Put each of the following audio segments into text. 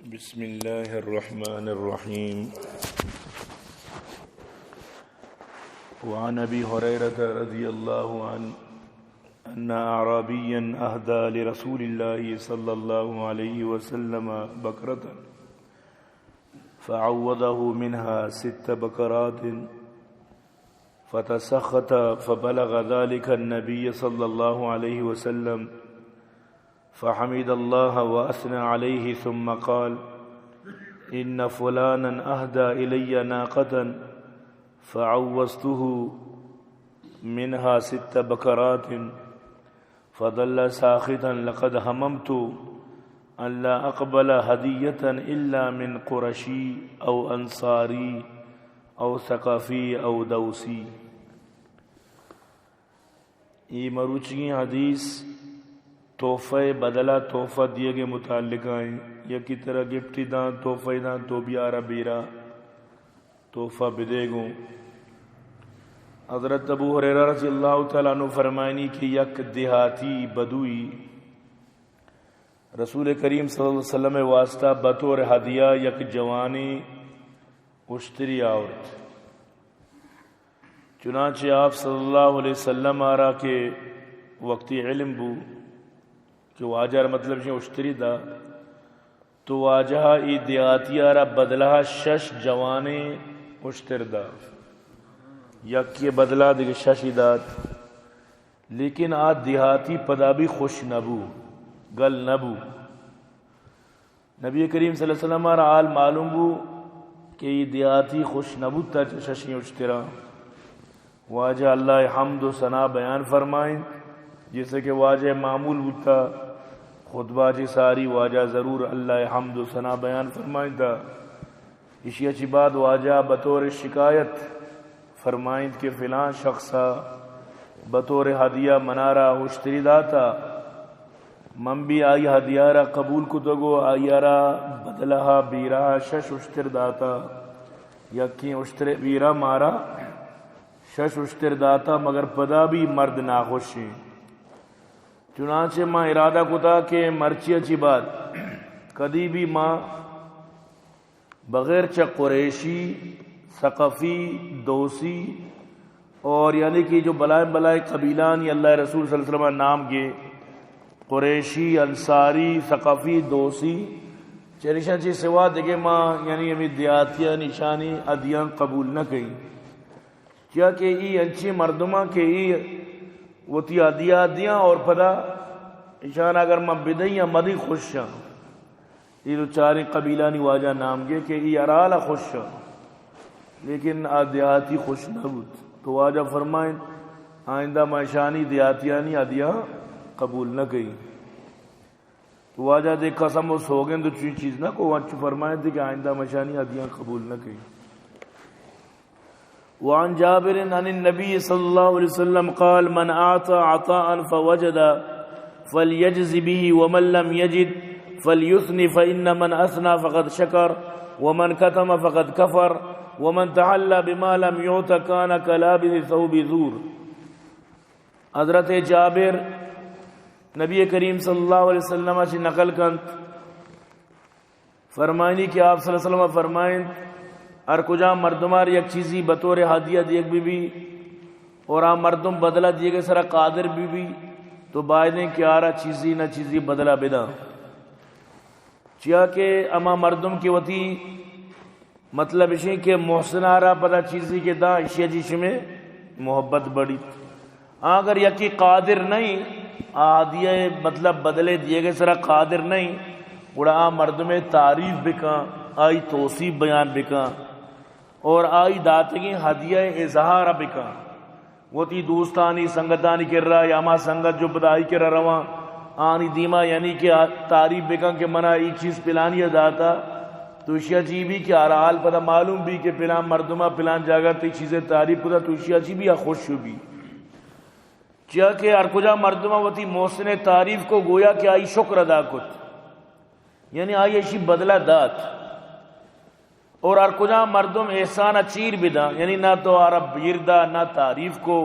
بسم الله الرحمن الرحيم. وعن أبي هريرة رضي الله عنه أن أعرابيا أهدى لرسول الله صلى الله عليه وسلم بقرة فعوضه منها 6 بقرات فتسخط فبلغ ذلك النبي صلى الله عليه وسلم فحمد الله وأثنى عليه ثم قال إن فلانا أهدى إلي ناقة فعوزته منها 6 بقرات فظل ساخطا لقد هممت أن لا أقبل هدية إلا من قرشي أو أنصاري أو ثقافي أو دوسي. یہ مروچی حدیث تحفہ بدلہ تحفہ دیے گئے متعلق ہیں. یا کی طرح گفٹی داں تحفہ داں تو بیارہ بیرہ تحفہ بدے گوں. حضرت ابو ہریرہ رضی اللہ تعالیٰ عنہ فرمائنی کہ یک دیہاتی بدوئی رسول کریم صلی اللہ علیہ وسلم واسطہ بطور ہدیہ یک جوانی اشتری آورت. چنانچہ آپ صلی اللہ علیہ وسلم آرہ کے وقتی علم بو کہ واجہ مطلب جو اشتری دا تو واجہ ای دیہاتی آرہ بدلہ 6 جوانے اشتر دا. یک یہ بدلہ دیکھ 6 داد. لیکن آج دیہاتی پدا بھی خوش نبو گل نبو. نبی کریم صلی اللہ علیہ وسلم آرہ آل معلوم بو کہ یہ دیہاتی خوش نبو تا 6 اشترا. واجہ اللہ حمد و ثنا بیان فرمائیں جیسے کہ واجہ معمول بتا خطبہ جی ساری واجہ ضرور اللہ حمد و ثنا بیان فرمائیں تا. اسی اچھی بات واجہ بطور شکایت فرمائیں کہ فلان شخصا بطور ہدیہ منارا اشتری داتا من بھی آئی ہدیہ را قبول کو دگو آئی را بدلہ بیرہ 6 اشتر داتا. یقین اشتر بیرہ مارا 6 اشتر داتا مگر پدا بھی مرد ناخوش ہیں. چنانچہ ماں ارادہ کتا کہ مرچی اچھی بات کدی بھی ماں بغیر چا قریشی ثقفی دوسی اور یعنی کہ جو بلائے قبیلان یا اللہ رسول صلی اللہ علیہ وسلم نام کے قریشی انصاری ثقفی دوسی چریشہ چی سوا دیکھے ماں یعنی ہمیں دیاتیہ نشانی ادیاں قبول نہ کہیں. کیا کہ ای انچی مردمہ کے ای وہ تی ادیاں دیاں اور پدا اشانہ اگر میں بدئیاں مدی خوش شاں ای تو چاریں قبیلانی واجہ نام گے کہ ای ارالہ خوش شاں لیکن دیہاتی خوش نہ بود. تو واجہ فرمائیں آئندہ مشانی دیہاتیانی ادیاں قبول نہ کہیں. تو واجہ دے قسم و سوگن تو چیز نہ کو وانچ فرمائیں تھے کہ آئندہ مشانی ادیاں قبول نہ کہیں. وعن جابر عن النبي صلى الله عليه وسلم قال من أعطى عطاء فوجد فليجز به ومن لم يجد فليثني فإن من أثنى فقد شكر ومن كتم فقد كفر ومن تحلى بما لم يعط كان كلابس ثوب زور. حضرت جابر نبی کریم صلی اللہ علیہ وسلم سے نقل کنت فرمائنی کہ آپ صلی اللہ علیہ وسلم فرمائیں ہر کجا مردمار یک چیزی بطور ہدیہ دیکھ بھی اور آ مردم بدلہ دیے گئے سرا قادر بھی تو بائدیں کہ آرہ چیزی نہ چیزی بدلہ بدا. چیا کہ اما مردم کی وتی مطلب اسی کہ محسن آرہ پدا چیزی کے دا اشیاء جیش میں محبت بڑی. اگر یکی قادر نہیں ہدیہ مطلب بدلے دیے گئے سرا قادر نہیں بڑا آ مردم تعریف بکاں آئی توصیف بیان بکاں اور آئی داتگی ہدیہ اظہار بکاں. وہ تی دوستانی سنگتانی کر رہا یا ما سنگت جو بدائی کر رہا آنی دیما یعنی کہ تعریف بکاں کہ منہ ایک چیز پلانی داتا تو اشیاء چی بھی کہ آرحال پتہ معلوم بھی کہ پلان مردمہ پلان جاگر تی چیزیں تعریف پتہ تو اشیاء چی بھی یا خوش بھی. چیا کہ ہر کجا مردمہ وہ تی محسن تعریف کو گویا کہ آئی شکر ادا کت یعنی آئی ایشی بدلہ دات. اور ہر کجا مردم احسان اچیر بدا یعنی نہ تو عرب بیردہ نہ تعریف کو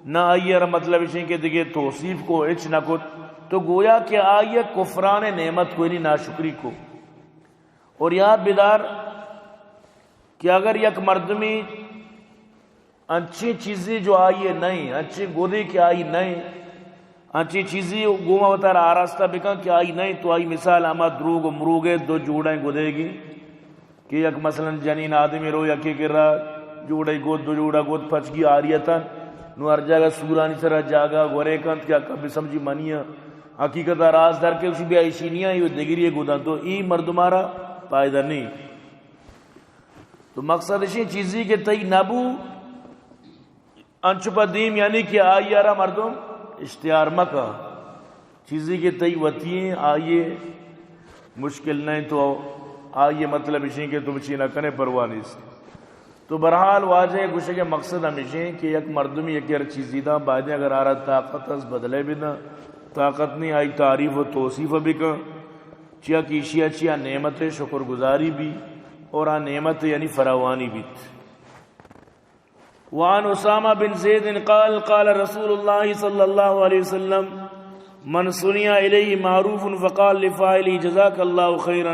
نہ آئیر مطلب اسی کہ دیکھے توصیف کو اچ نہ کت تو گویا کہ آئیے کفران نعمت کو یعنی ناشکری کو اور یاد بیدار کہ اگر یک مردمی اچھی چیزیں جو آئی ہے نہیں، اچھی گودے کی آئی نہیں، اچھی چیزیں گوما بتا رہا آراستہ بکا کہ آئی نہیں، تو آئی مثال اما دروگ و مروگے دو جوڑیں گودے گی کہ یک مثلا جنین آدمی رو یکی کر رہا جوڑے گود دو جوڑا گود پچ گی آریتا نو ہر جگہ سورانی سرہ جاگا گورے کانت کیا کبھی سمجھی منیا حقیقت راز در کے اسی بھی آئیشی نہیں آئی وہ دگری گودا تو ای مردمارا پائدہ نہیں. تو مقصد اسی چیزی کے تئی نبو انچ پا دیم یعنی کہ آئی یارا مردم اشتیار مکہ چیزی کے تئی وطییں آئیے مشکل نہیں تو آئیے مطلب اسی کہ تم چینہ کنے پروانی سے. تو برحال واجہ گوشے کے مقصد ہمیشہ کہ یک مردمی یک ہر چیزی دا بعدیں اگر آ رہا طاقت اس بدلے بھی نہ طاقت نہیں آئی تعریف و توصیف بھی کا چیا کیشیا چیا نعمت شکر گزاری بھی اور آ نعمت یعنی فراوانی بھی. وعن اسامہ بن زید قال قال رسول اللہ صلی اللہ علیہ وسلم من سنیا الیہ معروف فقال لفاعلی جزاک اللہ خیرا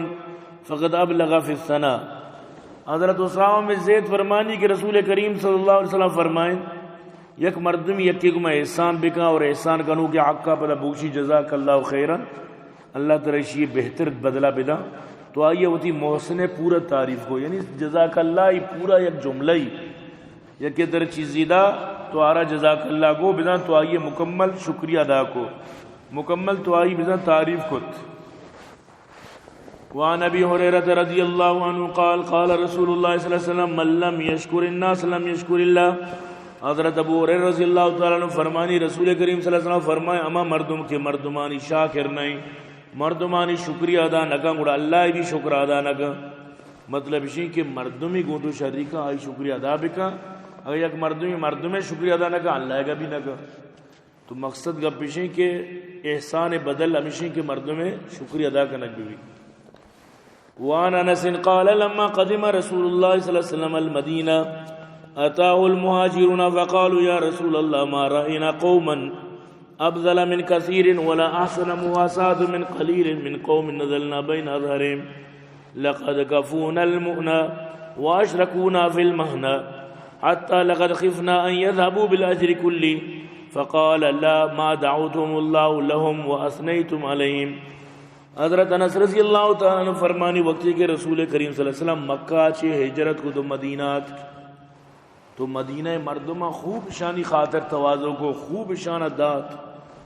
فقد ابلغ فی الثناء. حضرت اسامہ بن زید فرمانی کہ رسول کریم صلی اللہ علیہ وسلم فرمائیں یک مردم یکی کو میں احسان بکا اور احسان کنو کہ عقا پدا بوشی جزاک اللہ خیرا اللہ ترشی بہتر بدلہ بدا تو آئیے ہوتی محسن پورا تعریف کو یعنی جزاک اللہ پورا یک جملہ ہی یکی در چیزی دا تو آرہ جزاک اللہ کو بدا تو آئیے مکمل شکریہ ادا کو مکمل تو آئی بدا تعریف کت. وعن ابی حریرہ رضی اللہ عنہ قال قال رسول اللہ صلی اللہ علیہ وسلم من لم یشکر الناس لم یشکر اللہ. حضرت ابو حریرہ رضی اللہ تعالیٰ عنہ فرمانی رسول کریم صلی اللہ علیہ وسلم فرمائے اما مردم کے مردمانی شاکر نہیں مردمانی شکریہ ادا نکا گوڑا اللہ بھی شکر ادا نکا. مطلب اسی کہ مردمی گوٹو شریکہ آئی شکریہ ادا بکا اگر یک مردمی شکریہ ادا نکا اللہ کا بھی نکا. تو مقصد کا پیشیں کہ احسان بدل ہمیشہ کہ مردمی شکریہ ادا کا نک بھی. وعن انس قال لما قدم رسول اللہ صلی اللہ علیہ وسلم المدینہ اتاه المهاجرون فقالوا يا رسول الله ما رأينا قوما ابذل من كثير ولا احسن مواساة من قليل من قوم نزلنا بين اظهرهم لقد كفونا المؤنى واشركونا في المهنى حتى لقد خفنا ان يذهبوا بالاجر كله فقال لا ما دعوتهم الله لهم واثنيتم عليهم. حضرت انس رضی اللہ تعالیٰ عنہ فرمانی وقت کے رسول کریم صلی اللہ علیہ وسلم مکہ چے ہجرت کو تو مدینات تو مدینہ مردمہ خوب شانی خاطر تواضع کو خوب شان دات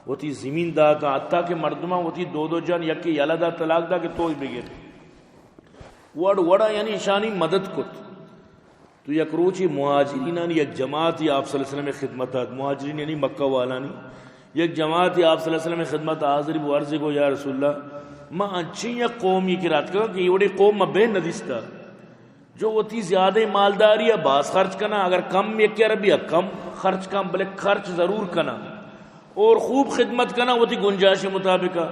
ہوتی زمین دات حتیٰ کہ مردمہ ہوتی دو جان یکی یلا دا طلاق دا کہ توئی بگیر وڑا یعنی شانی مدد کت. تو یک روچی مہاجرین یک جماعت آپ صلی اللہ علیہ وسلم خدمتات مہاجرین یعنی مکہ والانی یک جماعت آپ صلی اللہ علیہ وسلم خدمت حاضر بو عرض کو یا رسول اللہ ماں اچھی یک قوم یہ کرات کہا کہ یہ وڑی قوم میں بے ندیستا جو ہوتی زیادہ مالداری ہے باس خرچ کنا اگر کم یک عربی ہے کم خرچ کم بلے خرچ ضرور کنا اور خوب خدمت کنا ہوتی گنجائش مطابقہ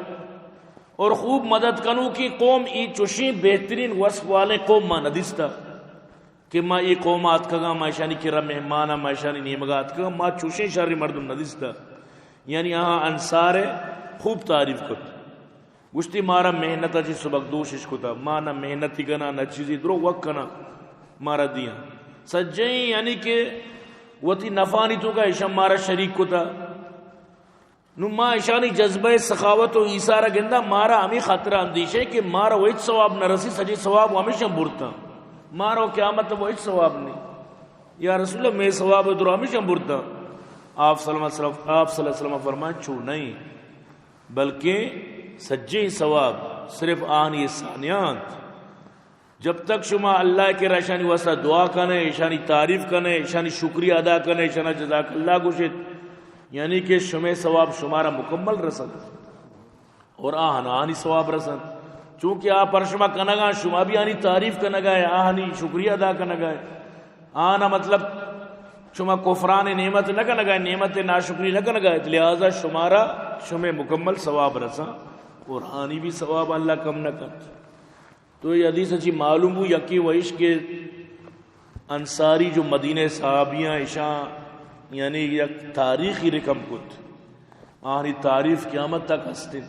اور خوب مدد کنو کی قوم ای چوشی بہترین وصف والے قوم ماں ندیستا کہ ماں ای قومات کگا ماں شانی کرا مہمانا ماں شانی نیمگات کگا ماں چوشی شاری مردم ندیستا یعنی یہاں انصار خوب تعریف کرتا گشتی مارا محنت جی سبق دوشش کتا ماں نہ محنتی کنا نہ چیزی درو وقت کنا مارا دیا سجیں یعنی کہ وتی نفانی تو کا اشم مارا شریک کتا نو ماں اشانی جذبہ سخاوت و ایسارہ گندہ مارا ہمیں خطرہ اندیش ہے کہ مارا وہ اچ ثواب نہ رسی سجی ثواب ہمیشہ برتا مارا قیامت وہ اچ ثواب نہیں یا رسول اللہ میں ثواب درو ہمیشہ برتا. آپ صلی اللہ علیہ وسلم فرمائیں چھو نہیں بلکہ سجی ثواب صرف آنی ثانیات جب تک شما اللہ کے رشانی واسطہ دعا کنے شانی تعریف کنے شانی شکریہ ادا کنے شنا جزاک اللہ گوشت یعنی کہ شما ثواب شمارا مکمل رسد اور آنی ثواب رسد چونکہ آپ پر شما کنگا شما بھی آنی تعریف کنگا ہے آنی شکریہ ادا کنگا ہے آنا مطلب شما کفران نعمت نہ کنگا ہے نعمت ناشکری نہ کنگا ہے لہذا شمارا شما مکمل ثواب رسا اور آنی بھی ثواب اللہ کم نہ کر. تو یہ حدیث اچھی معلوم ہو یقی وحش کے انصاری جو مدینہ صحابیاں عشاء یعنی یک تاریخی رقم کت آنی تعریف قیامت تک ہستے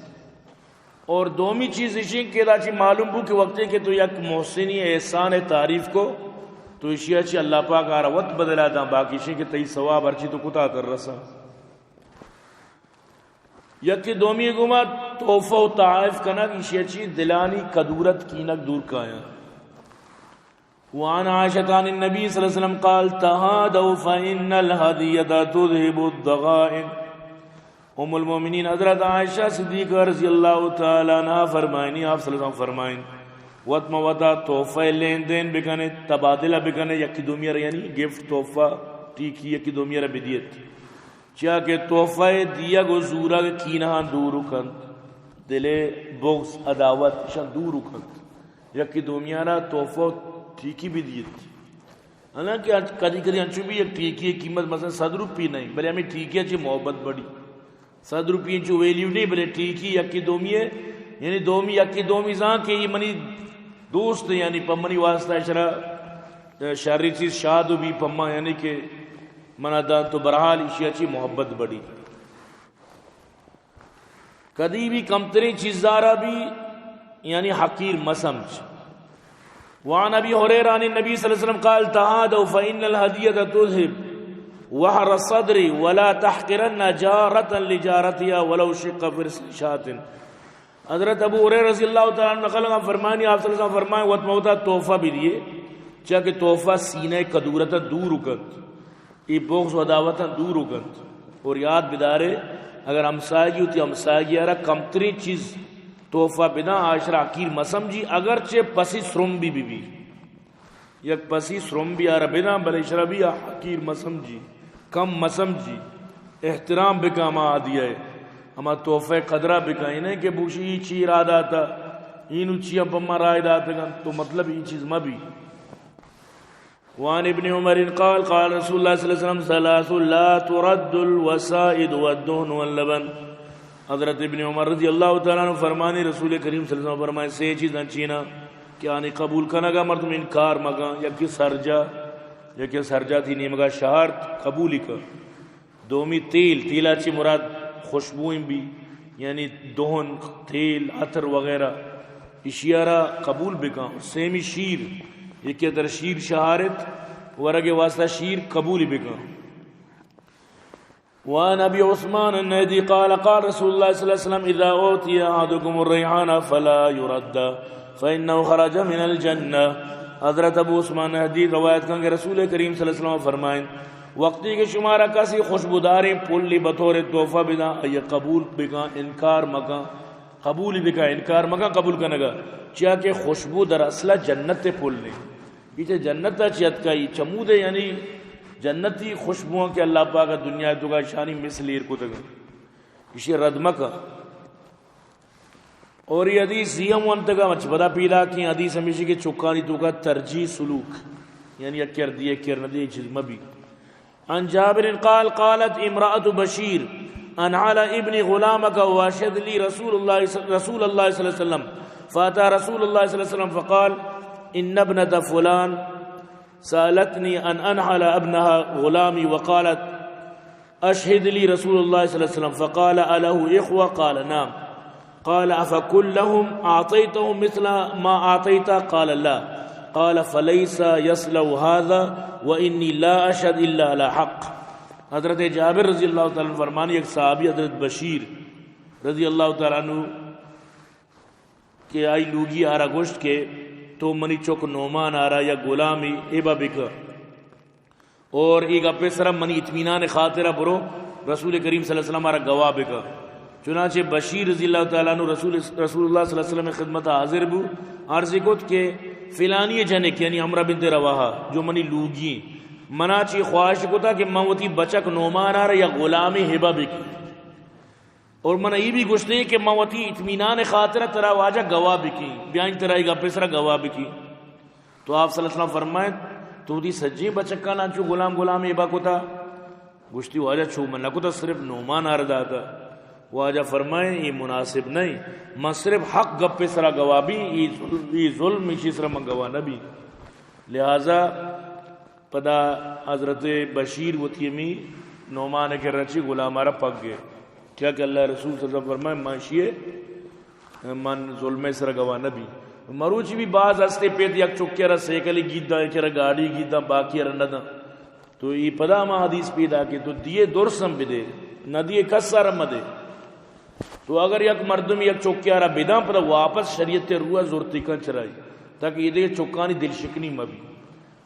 اور دومی چیز اسی کہ راچی معلوم بو کہ وقت کہ تو یک محسنی احسان تعریف کو تو اشیاء چی اللہ پاک آرہ وقت بدلا دا باقی شی کہ تی ثواب ارچی تو کتا کر رسا. یکی دومی گما توفہ و تعائف کنک اشیاء چی دلانی کدورت کینک دور کایا. وعن عائشة عن النبي صلى الله عليه وسلم قال تهادوا فإن الهدية تذهب الضغائن. ام المومنین حضرت عائشہ صدیقہ رضی اللہ تعالی عنہ فرمائنی آپ صلی اللہ علیہ وسلم فرمائن وطم وطا تحفہ لین دین بکنے تبادلہ بکنے یکی دومیہ یعنی گفٹ تحفہ ٹیکی یکی دومیہ بدیت چاہ کہ تحفہ دیا گو زورا کینہاں دور کند دلے بغض عداوت شان دور کند یکی دومیہ تحفہ ٹیکی بدیت. حالانکہ کدی کدی انچو بھی ایک ٹیکی قیمت مثلا 100 روپی نہیں بلے ہمیں ٹیکی اچھی محبت بڑی 100 روپی جو ویلیو نہیں بلے ٹیکی یکی دومی ہے یعنی دومی یکی دومی زان کہ یہ منی دوست یعنی پمنی واسطہ شرح شہری چیز شادو بھی پمہ یعنی کہ منا دا تو برحال اشیاء چی محبت بڑی کدی بھی کمتری چیز دارا بھی یعنی حقیر مسمج. وعن ابی حریرہ عن النبی صلی اللہ علیہ وسلم قال تہادوا فإن الہدیة تذهب وحر الصدر ولا تحقرن جارة لجارتها ولو شق فرس شات. حضرت ابو ہریرہ رضی اللہ تعالیٰ عنہ نقل کا فرمانی آپ صلی اللہ علیہ وسلم فرمائے وقت موتا تحفہ بھی دیے چاہ کہ تحفہ سینہ کدورتا دور اکت یہ بغض و عداوتا دور اکت. اور یاد بدارے اگر ہمسائگی ہوتی ہمسائگی آرہ کمتری چیز تحفہ بنا عاشرہ حقیر مسمجی اگرچہ پسی سرم بھی یک پسی سرم بھی آرہ بنا بلے شربی حقیر مسمجی کم مسمجی احترام بکا ما آدیا ہے اما تحفہ قدرہ بکا انہیں کہ بوشی یہ چی ارادہ تا اینو چی اپما رائے داتا گا تو مطلب یہ چیز مبی. وعن ابن عمر قال قال رسول اللہ صلی اللہ علیہ وسلم ثلاث لا ترد الوسائد والدهن واللبن. حضرت ابن عمر رضی اللہ تعالیٰ عنہ فرمانی رسول کریم صلی اللہ علیہ وسلم فرمائے سے چیزاں چینا کہ آنی قبول کنگا مردم انکار مگا یکی سرجا تھی نہیں مگا شہارت قبولی کا. دومی تیل اچھی مراد خوشبوئیں بھی یعنی دہن تیل عطر وغیرہ اشیارہ قبول بکا. سیمی شیر یکی در شیر شہارت ورگ واسطہ شیر قبولی بکا. وعن ابی عثمان النہدی قال قال رسول اللہ صلی اللہ علیہ وسلم اذا اوتی احدکم الریحان فلا يرد فانه خرج من الجنہ. حضرت ابو عثمان النہدی روایت کریں کہ رسول کریم صلی اللہ علیہ وسلم فرمائیں وقتی کے شمارہ کسی خوشبوداری پلی بطور تحفہ بنا یہ قبول بکا انکار مکا قبول بکا انکار مکا قبول کنگا چاہ کہ خوشبو در اصلہ جنت پلنے یہ جنت چیت کا یہ چمود ہے یعنی جنتی خوشبوؤں کے اللہ پاک دنیا تو کا شانی مثل ایر کو تگا اسی ردمہ کا. اور یہ حدیث زیم وانتگا مچ بدا پیدا کی حدیث ہمیشہ کے چکانی تو کا ترجیح سلوک یعنی اکر دیئے کر ندیئے چیز مبی. عن جابر قال قالت امرأة بشیر ان على ابن غلامك واشد لي رسول الله صلى الله عليه وسلم فاتى رسول الله صلى الله عليه وسلم فقال ان ابنة فلان سألتني ان انحل ابنها غلامي وقالت اشهد لي رسول الله صلى الله عليه وسلم فقال اله اخوة قال نعم قال افكلهم اعطيتهم مثل ما اعطيت قال لا قال فليس يسلو هذا وانی لا اشهد الا على حق. حضرت جابر رضی اللہ تعالیٰ عنہ فرمانی ایک صحابی حضرت بشیر رضی اللہ تعالیٰ عنہ کہ آئی لوگی آرہ گوشت کے تو منی چوک نومان آرہ یا غلامی ایبا بکا اور ایک اپنے سرہ منی اطمینان خاطرہ برو رسول کریم صلی اللہ علیہ وسلم آرہ گواہ بکا. چنانچہ بشیر رضی اللہ تعالیٰ عنہ رسول اللہ صلی اللہ علیہ وسلم خدمت حاضر بو عرضی کت کہ فلانی جنک یعنی عمرہ بنت رواحہ جو منی لوگی منا چی خواہش کو تھا کہ موتی بچک نومان آ رہا یا غلامی ہبہ بکی اور منا یہ بھی گوشتے ہیں کہ موتی اطمینان خاطرہ ترا واجہ گواہ بکی بیان ترا ایک اپسرہ گواہ بکی. تو آپ صلی اللہ علیہ وسلم فرمائیں تو دی سجی بچک کا نا چو غلامی ہبہ کو تھا گوشتی واجہ چھو منہ کو تھا صرف نومان آ رہا تھا. واجہ فرمائیں یہ مناسب نہیں میں صرف حق گپ پہ سرا گواہ بھی یہ ظلم اسی سرا میں گواہ نبی. لہذا پدا حضرت بشیر و تیمی نعمان کے رچی غلام آرہ پک گئے کیا کہ اللہ رسول صلی اللہ علیہ وسلم فرمائیں ماشیے من ظلم سر گوا نبی مروچی بھی بعض ہستے پیت یک چکے را سیکلی گیدہ چرا گاڑی گیدہ باقی را ندہ تو یہ پدا ما حدیث پیدا کی تو دیے درسم بدے نہ دیے کس سارا مدے تو اگر یک مردم یک چکے را بدہ پدا واپس شریعت روح زورتی کن چرائی تاکہ یہ دے چکانی دل شکنی مبی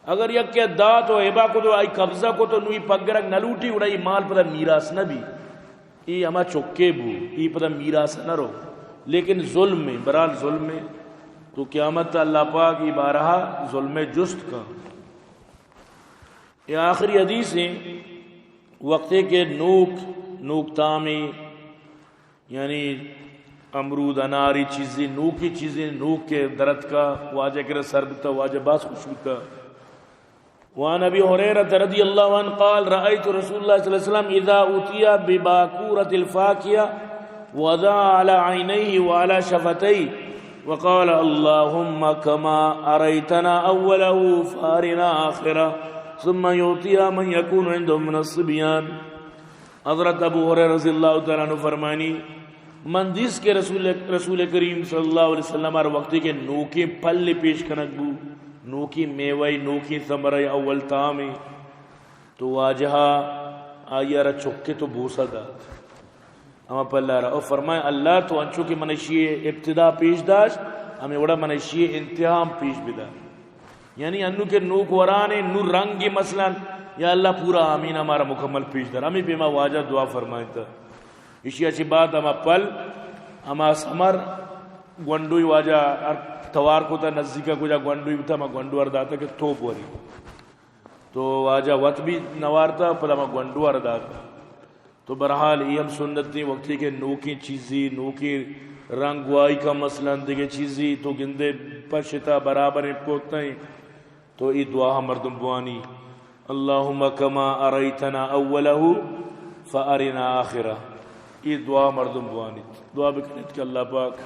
اگر یک کے دا تو عبا کو تو آئی قبضہ کو تو نوی پگرک نلوٹی اڑائی مال پدا میراث نہ بھی یہ ہما چکے بو یہ پدا میراث نہ رو لیکن ظلم میں برال ظلم میں تو قیامت اللہ پاک یہ بارہا ظلم جست کا یہ آخری حدیث ہے وقتے کے نوک تامی یعنی امرود اناری چیزیں نوکی چیزیں نوک کے درد کا واجہ کرے سربتا واجہ باس خوشبتا وعن ابی حریرہ رضی اللہ عنہ قال رأیت رسول اللہ صلی اللہ علیہ وسلم اذا اتیا بباکورت الفاکیہ وضع على عینیہ وعلى شفتیہ وقال اللهم كما أريتنا أوله فارنا آخرة ثم يعطيها من يكون عندهم من الصبيان حضرت ابو ہریرہ رضی اللہ تعالیٰ عنہ فرمانی من جس کے رسول کریم صلی اللہ علیہ وسلم ہر وقتی کے نوکی پل پیش کنک بو نوکی میوئی نوکی ثمرئی اول تامی تو واجہا آیا را چکے تو بوسا دات اما پلہ رہا اور فرمائے اللہ تو انچو کی منشی ابتدا پیش داشت ہمیں وڑا منشی انتہام پیش بدا یعنی انو کے نوک ورانے نو رنگی مثلا یا اللہ پورا آمین ہمارا مکمل پیش دار ہمیں پیما واجہ دعا فرمائے تھا اسی اچھی بات ہما پل ہما سمر گونڈوی واجہ توار کو تا نزدیکا کو جا گونڈوی تھا ہما گونڈو ارداتا کہ توپ وری تو واجہ وقت بھی نوارتا پل ہما گونڈو ارداتا تو برحال یہ ہم سنت نہیں وقتی کہ نوکی چیزی نوکی رنگ گوائی کا مثلا دیگے چیزی تو گندے پشتا برابر پوتنا ہی تو یہ دعا مردم بوانی اللہم کما اریتنا اولہو فارنا آخرہ یہ دعا مردم بوانی دعا بکنیت کہ اللہ پاک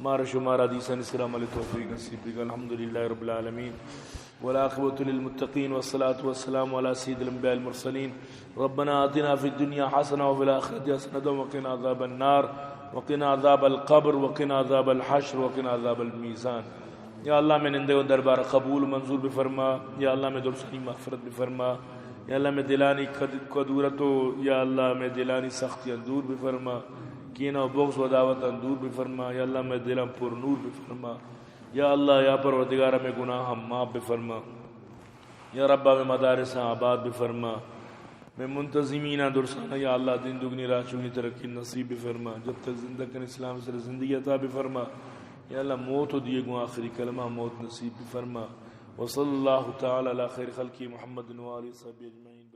مارا شمارا حدیث السلام علیہ توفیق نصیب بک الحمدللہ رب العالمین والعاقبۃ للمتقین والصلاة والسلام علی سید الانبیاء المرسلین ربنا آتنا فی الدنیا حسنہ وفی الآخرۃ حسنۃ وقنا عذاب النار وقنا عذاب القبر وقنا عذاب الحشر وقنا عذاب المیزان یا اللہ میں نندے و دربار قبول منظور بفرما یا اللہ میں درسنی مغفرت بفرما یا اللہ میں دلانی قدورت یا اللہ میں دلانی سختی دور بفرما کینہ و بغض و دعوت دور بفرما یا اللہ میں دلم پر نور بفرما یا اللہ یا پروردگارہ میں گناہ معاف بفرما یا ربا میں مدارس آباد بفرما میں منتظمینہ درسانہ یا اللہ دن دگنی راہ چونی ترقی نصیب بفرما جب تک زندہ کن اسلام سے زندگی عطا بفرما یا اللہ موت دیے گو آخری کلمہ موت نصیب بفرما وصلی اللہ تعالی علی خیر خلقی محمد و آلہ وصحبہ اجمعین.